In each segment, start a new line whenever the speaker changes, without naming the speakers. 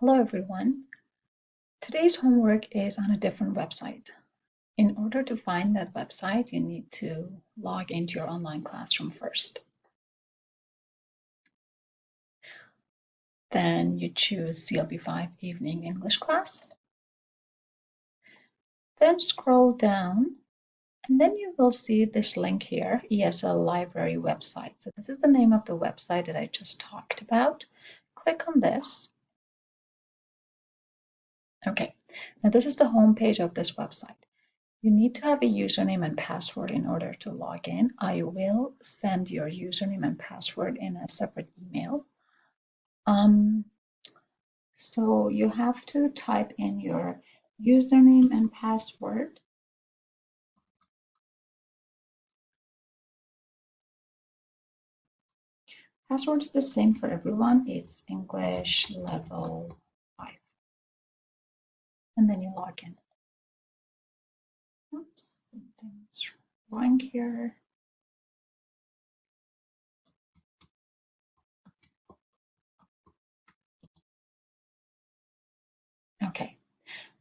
Hello everyone. Today's homework is on a different website. In order to find that website, you need to log into your online classroom first. Then you choose CLB5 Evening English class. Then scroll down and then you will see this link here, ESL Library website. So this is the name of the website that I just talked about. Click on this. Okay, now this is the home page of this website. You need to have a username and password in order to log in. I will send your username and password in a separate email. So you have to type in your username and password. Password is the same for everyone. It's English level 5. And then you log in. Oops, something's wrong here. Okay,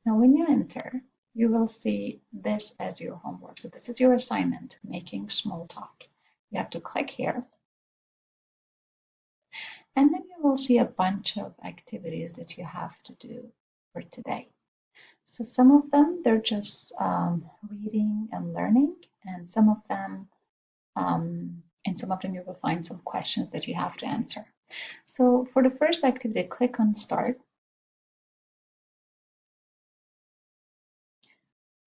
now when you enter, you will see this as your homework. So this is your assignment, making small talk. You have to click here. And then you will see a bunch of activities that you have to do for today. So some of them, they're just reading and learning, and some of them you will find some questions that you have to answer. So for the first activity, click on Start.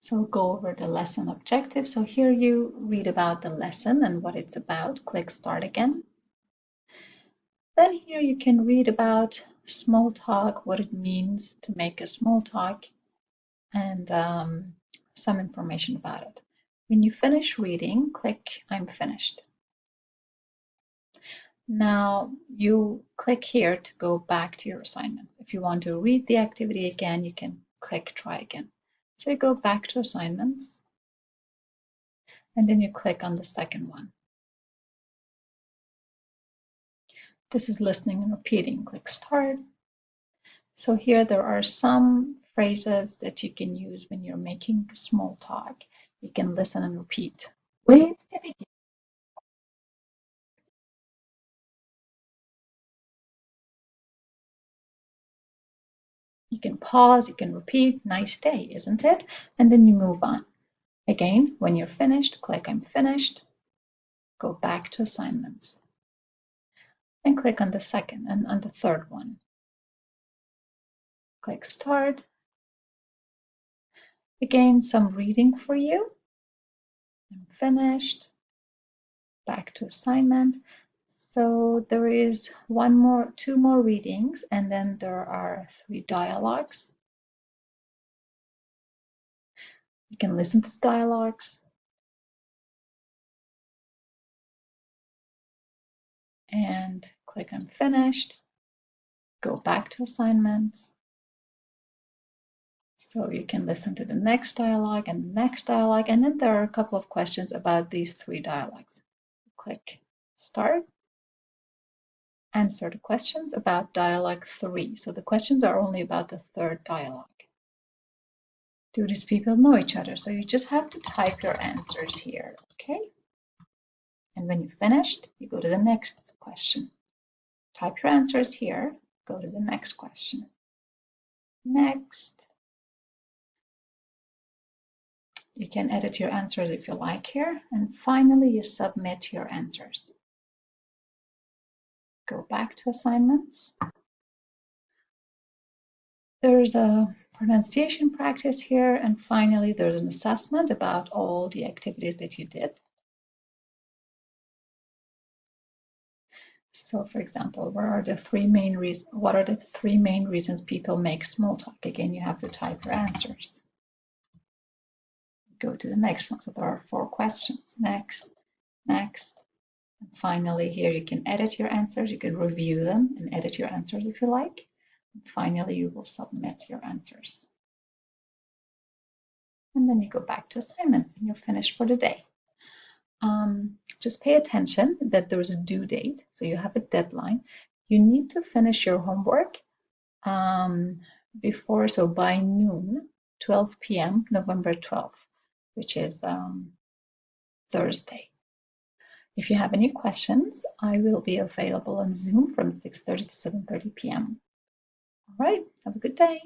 So go over the lesson objective. So here you read about the lesson and what it's about. Click Start again. Then here you can read about small talk, what it means to make a small talk, and some information about it. When you finish reading, click I'm finished. Now you click here to go back to your assignments. If you want to read the activity again, you can click try again. So you go back to assignments, and then you click on the second one. This is listening and repeating. Click start. So here there are some phrases that you can use when you're making small talk. You can listen and repeat. Ways to begin. You can pause, you can repeat, nice day, isn't it? And then you move on. Again, when you're finished, click I'm finished. Go back to assignments. And click on the second and on the third one. Click start. Again, some reading for you. I'm finished. Back to assignment. So there is two more readings, and then there are 3 dialogues. You can listen to the dialogues. And click on finished. Go back to assignments. So you can listen to the next dialogue and the next dialogue, and then there are a couple of questions about these 3 dialogues. Click start. Answer the questions about dialogue 3. So the questions are only about the third dialogue. Do these people know each other? So you just have to type your answers here, okay? And when you've finished, you go to the next question. Type your answers here, go to the next question. Next. You can edit your answers if you like here. And finally, you submit your answers. Go back to assignments. There's a pronunciation practice here. And finally, there's an assessment about all the activities that you did. So for example, what are the 3 main reasons people make small talk? Again, you have to type your answers. Go to the next one. So there are 4 questions. Next, next. And finally, here you can edit your answers. You can review them and edit your answers if you like. And finally, you will submit your answers. And then you go back to assignments and you're finished for the day. Just pay attention that there's a due date. So you have a deadline. You need to finish your homework before, so by noon, 12 p.m., November 12th, which is Thursday. If you have any questions, I will be available on Zoom from 6:30 to 7:30 p.m. All right, have a good day.